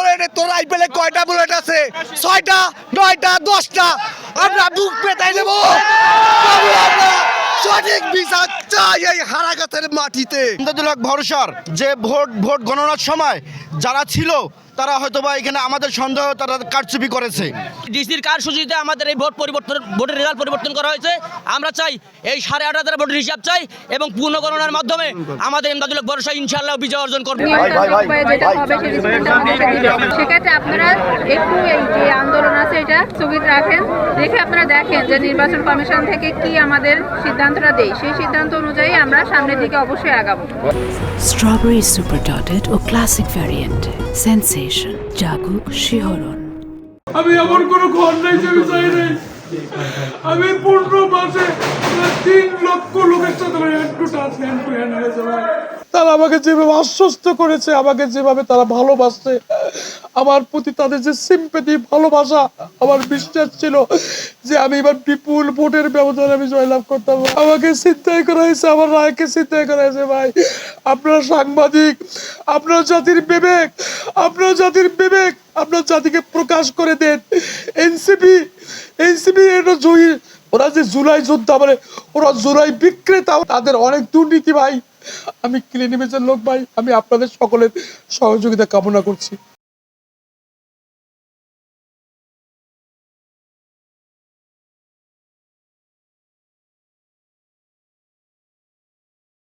বুলেটে তোর আইপিএলে কয়টা বুলেট আছে? 6টা 9টা 10টা। আমরা বুক পেতাই দেবো। আমরা সঠিক বিচার চাই এই হারাগাতের মাটিতে। আমদাদুল হক ভরসার যে ভোট গণনার সময় যারা ছিল তারা হয়তোবা এখানে আমাদের সন্দেহ তারা কারচুপি করেছে। ডিসির কারসূচিতে আমাদের এই ভোটের রেজাল্ট পরিবর্তন করা হয়েছে। আমরা চাই এই 8.5 ভোটের হিসাব চাই এবং পুনঃগণনার মাধ্যমে আমাদের আমদাদুল হক ভরসা ইনশাআল্লাহ বিজয় অর্জন করবে। সেক্ষেত্রে আপনারা একটু এই যে আন্দোলন আছে এটা স্থগিত রাখেন, দেখে আপনারা দেখেন যে নির্বাচন কমিশন থেকে কি আমাদের সিদ্ধান্তটা দেয়, সেই সিদ্ধান্ত অনুযায়ী আমরা সামনের দিকে অবশ্যই আগাবো। স্ট্রবেরি সুপার ডটেড ও ক্লাসিক ভ্যারিয়েন্ট সেন্সেশন জাগুক শিহরণ। আমি এমন কোনো ঘর নাই যে আমি চাই নাই। আমি পূর্ণ মাসে 3 লক্ষ লোকের সাথে হ্যান্ড টু হ্যান্ড হয়েছে ভাই। তারা আমাকে যেভাবে আশ্বস্ত করেছে, আমাকে যেভাবে তারা ভালোবাসছে, আমার প্রতি তাদের যে সিম্পেথি ভালোবাসা, আমার বিশ্বাস ছিল যে আমি এবার বিপুল ভোটের ব্যবধানে আমি জয়লাভ করতাম। আমাকে চিন্তাই করা হয়েছে, আমার রায়কে চিন্তাই করা হয়েছে ভাই। আপনারা সাংবাদিক, আপনার জাতির বিবেক, আপনার জাতির বিবেক আপনার জাতিকে প্রকাশ করে দেন। এনসিপি এটা জয়ী, ওরা যে জুলাই যোদ্ধা মানে ওরা জুলাই বিক্রেতা, তাদের অনেক দুর্নীতি ভাই। আমি ক্লিন ইমেজের লোক ভাই, আমি আপনাদের সকলের সহযোগিতা কামনা করছি।